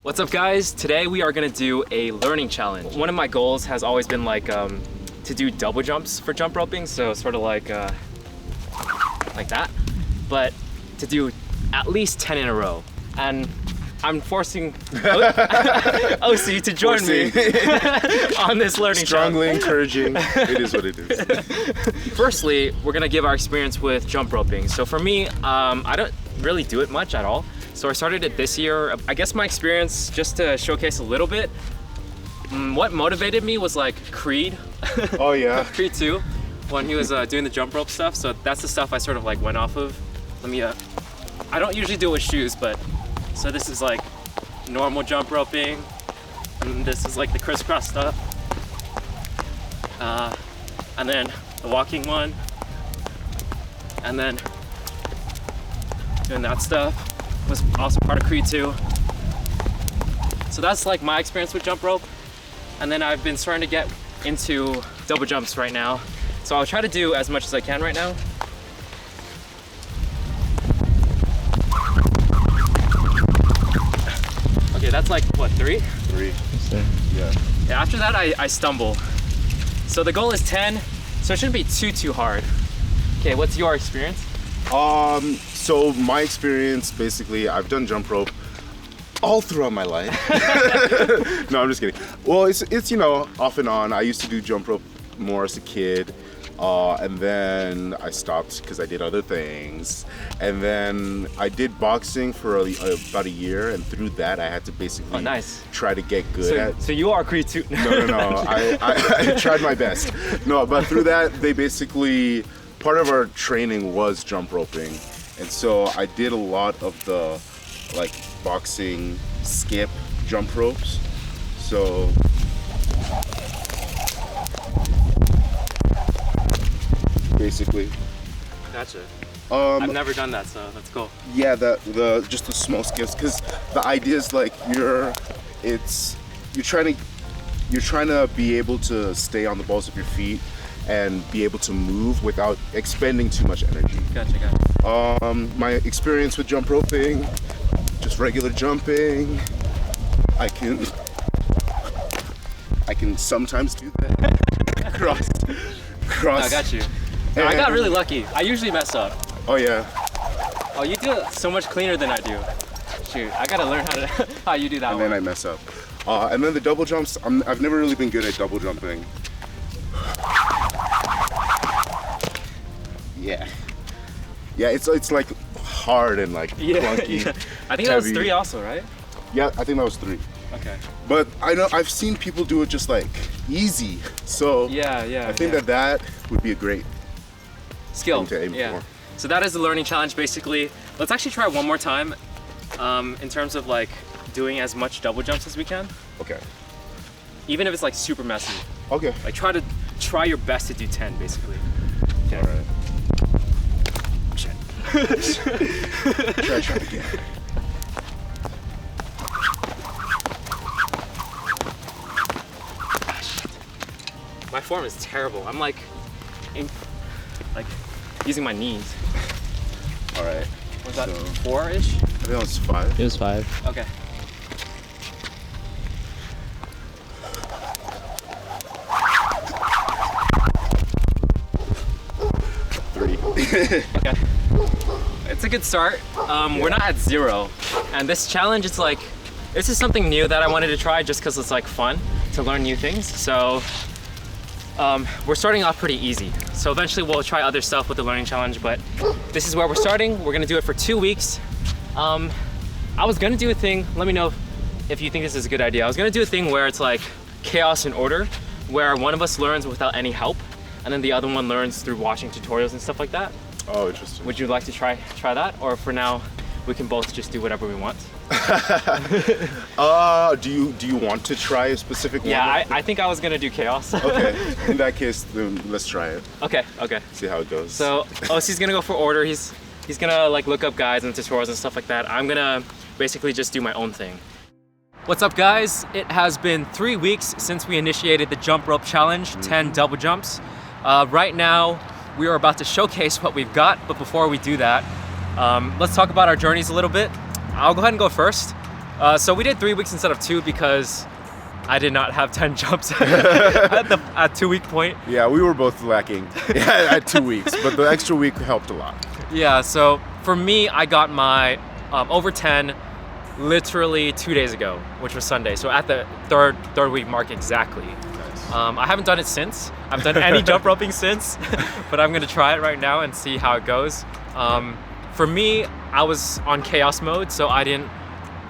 What's up guys? Today we are gonna do a learning challenge. One of my goals has always been like to do double jumps for jump roping, so sort of like that, but to do at least 10 in a row. And I'm forcing OC to join me on this learning Strongly challenge. encouraging. It is what it is. Firstly, we're gonna give our experience with jump roping. So for me, I don't really do it much at all. So I started it this year. I guess my experience, just to showcase a little bit, what motivated me was like Creed. Oh yeah. Creed 2, when he was doing the jump rope stuff. So that's the stuff I sort of like went off of. Let me, I don't usually do it with shoes, but so this is like normal jump roping, and this is like the crisscross stuff. And then the walking one, and then doing that stuff was also part of Creed 2. So that's like my experience with jump rope. And then I've been starting to get into double jumps right now. So I'll try to do as much as I can right now. Okay, that's like what, 3? 3. Yeah. Yeah, after that I stumble. So the goal is 10, so it shouldn't be too hard. Okay, what's your experience? So my experience, basically, I've done jump rope all throughout my life. No, I'm just kidding. Well, it's you know, off and on. I used to do jump rope more as a kid, and then I stopped because I did other things. And then I did boxing for about a year, and through that, I had to basically try to get good at. So you are Creed 2? No. I tried my best. No, but through that, they basically, part of our training was jump roping. And so I did a lot of the like boxing skip jump ropes. So basically. Gotcha. I've never done that, so that's cool. Yeah, the just the small skips, because the idea is like you're trying to be able to stay on the balls of your feet and be able to move without expending too much energy. Gotcha. My experience with jump roping, just regular jumping. I can sometimes do that. cross. I got you. No, I got really lucky. I usually mess up. Oh yeah. Oh, you do it so much cleaner than I do. Shoot, I gotta learn how you do that one. And then I mess up. And then the double jumps, I've never really been good at double jumping. Yeah, it's like hard and like clunky. Yeah. I think that was 3 also, right? Yeah, I think that was 3. Okay. But I know I've seen people do it just like easy. So yeah. I think that would be a great skill thing to aim for. So that is the learning challenge basically. Let's actually try one more time in terms of like doing as much double jumps as we can. Okay. Even if it's like super messy. Okay. Like try your best to do 10 basically. Okay. All right. Shit. Try again. My form is terrible. I'm like using my knees. All right. Was that 4-ish? I think that was 5. It was 5. Okay. Okay. It's a good start. We're not at 0. And this challenge, it's like, this is something new that I wanted to try just because it's like fun to learn new things. So we're starting off pretty easy. So eventually we'll try other stuff with the learning challenge, but this is where we're starting. We're gonna do it for 2 weeks. I was gonna do a thing, let me know if you think this is a good idea. I was gonna do a thing where it's like chaos and order, where one of us learns without any help, and then the other one learns through watching tutorials and stuff like that. Oh, interesting. Would you like to try that? Or for now, we can both just do whatever we want? Do you want to try a specific one? Yeah, I think I was gonna do chaos. Okay, in that case, then let's try it. Okay. See how it goes. So OC's gonna go for order. He's gonna like look up guides and tutorials and stuff like that. I'm gonna basically just do my own thing. What's up guys? It has been 3 weeks since we initiated the jump rope challenge, 10 double jumps. Right now, we are about to showcase what we've got, but before we do that, let's talk about our journeys a little bit. I'll go ahead and go first. So we did 3 weeks instead of 2 because I did not have 10 jumps at 2 week point. Yeah, we were both lacking at 2 weeks, but the extra week helped a lot. Yeah, so for me, I got my over 10 literally 2 days ago, which was Sunday. So at the third week mark exactly. Nice. I haven't done it since. I haven't done any jump roping since, but I'm gonna try it right now and see how it goes. For me, I was on chaos mode, so I didn't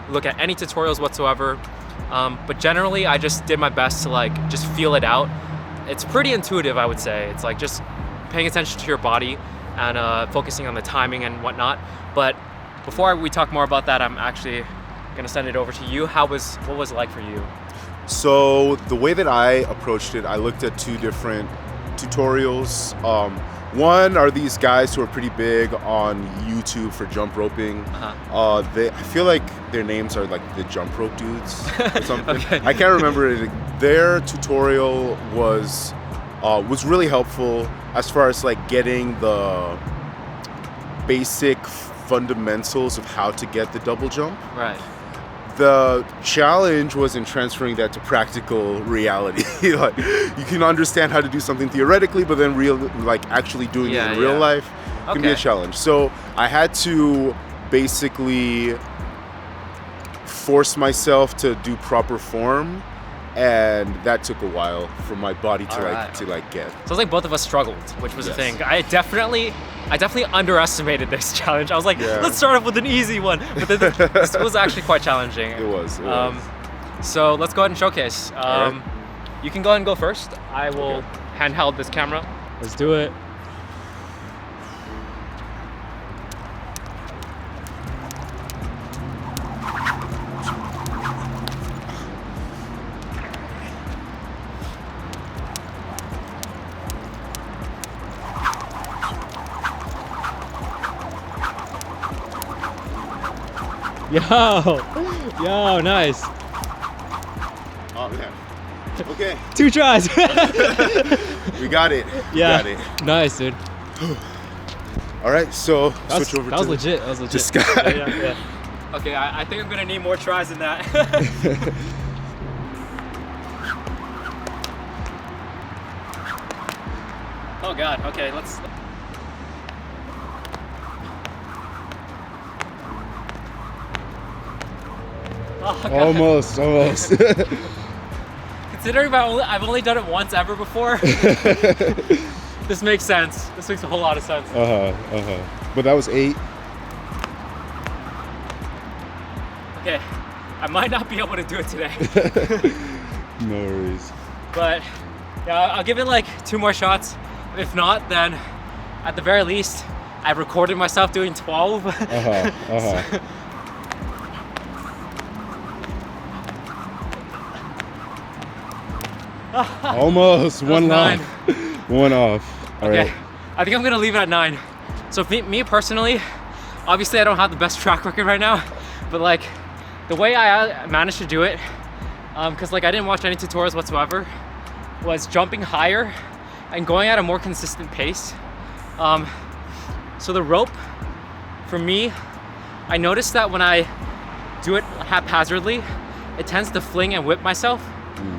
look at any tutorials whatsoever. But generally, I just did my best to like just feel it out. It's pretty intuitive, I would say. It's like just paying attention to your body and focusing on the timing and whatnot. But before we talk more about that, I'm actually gonna send it over to you. What was it like for you? So the way that I approached it, I looked at 2 different tutorials. One are these guys who are pretty big on YouTube for jump roping. I feel like their names are like the jump rope dudes or something. Okay. I can't remember it. Their tutorial was really helpful as far as like getting the basic fundamentals of how to get the double jump. Right. The challenge was in transferring that to practical reality. Like, you can understand how to do something theoretically, but then actually doing it in real life can be a challenge. So I had to basically force myself to do proper form, and that took a while for my body to get. So it's like both of us struggled, which was the Yes. thing. I definitely underestimated this challenge. I was like, let's start off with an easy one, but then this was actually quite challenging. It was. So let's go ahead and showcase. Alright. You can go ahead and go first. I will handheld this camera. Let's do it. Yo, nice. Oh man. Okay. 2 tries. We got it. Yeah. We got it. Nice, dude. All right, so switch over That was legit. That was legit. this guy. Yeah. Okay, I think I'm gonna need more tries than that. Oh God. Okay, let's. Oh, God. Almost. Considering I've only done it once ever before, this makes sense. This makes a whole lot of sense. But that was 8. Okay, I might not be able to do it today, No worries. but yeah, I'll give it like 2 more shots. If not, then at the very least, I recorded myself doing 12. Almost. One That was off. One off. All Okay, right. I think I'm gonna leave it at 9. So me personally, obviously I don't have the best track record right now, but like the way I managed to do it, because like I didn't watch any tutorials whatsoever, was jumping higher and going at a more consistent pace. So the rope, for me, I noticed that when I do it haphazardly, it tends to fling and whip myself.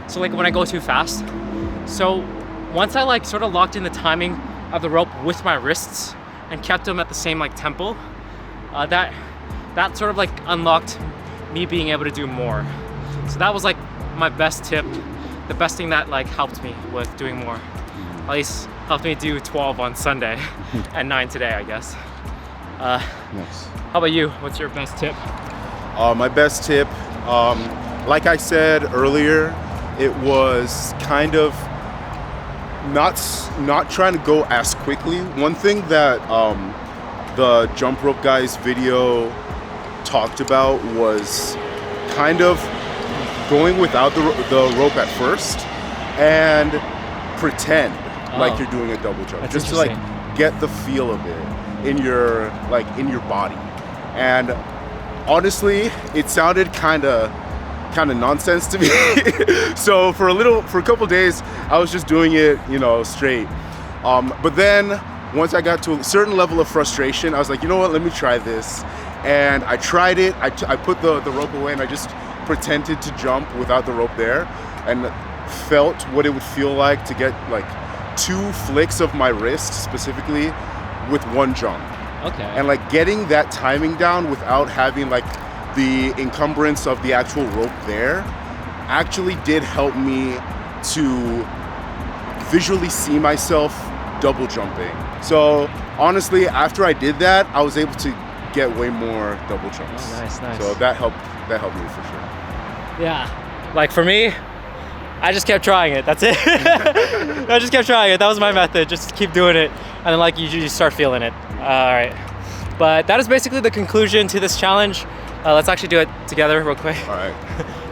So like when I go too fast. So once I like sort of locked in the timing of the rope with my wrists and kept them at the same like tempo, that sort of like unlocked me being able to do more. So that was like my best tip, the best thing that like helped me with doing more. At least helped me do 12 on Sunday and 9 today, I guess. Nice. How about you? What's your best tip? My best tip, like I said earlier, it was kind of not trying to go as quickly. One thing that the jump rope guys video talked about was kind of going without the rope at first and pretend like you're doing a double jump, That's just to like get the feel of it in your body. And honestly, it sounded kind of nonsense to me. So for a couple days, I was just doing it, straight. But then once I got to a certain level of frustration, I was like, you know what? Let me try this. and I tried it. I put the rope away and I just pretended to jump without the rope there, and felt what it would feel like to get like 2 flicks of my wrist specifically with one jump. Okay. And like getting that timing down without having like the encumbrance of the actual rope there actually did help me to visually see myself double jumping. So honestly, after I did that, I was able to get way more double jumps. Oh, nice. So that helped me for sure. Yeah. Like for me, I just kept trying it. That's it. I just kept trying it. That was my method. Just keep doing it, and then like you start feeling it. All right. But that is basically the conclusion to this challenge. Let's actually do it together real quick. All right.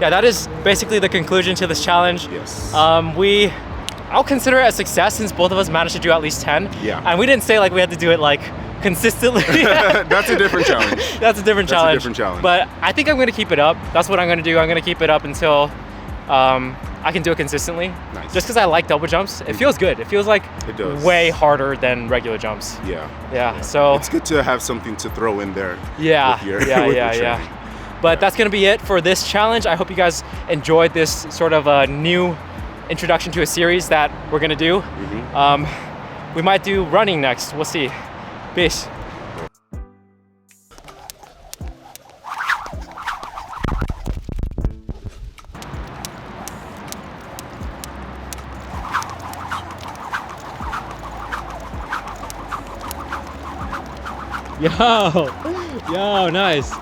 Yeah, that is basically the conclusion to this challenge. Yes. I'll consider it a success since both of us managed to do at least 10. Yeah. And we didn't say like we had to do it like consistently. That's a different challenge. That's a different challenge. A different challenge. But I think I'm gonna keep it up. That's what I'm gonna do. I'm gonna keep it up until I can do it consistently. Nice. Just because I like double jumps. It feels good. It feels like It does. way harder than regular jumps. Yeah. So It's good to have something to throw in there. yeah, with your, yeah, with yeah, your yeah. training. But that's gonna be it for this challenge. I hope you guys enjoyed this sort of a new introduction to a series that we're gonna do. We might do running next. We'll see. Peace. Yo, nice.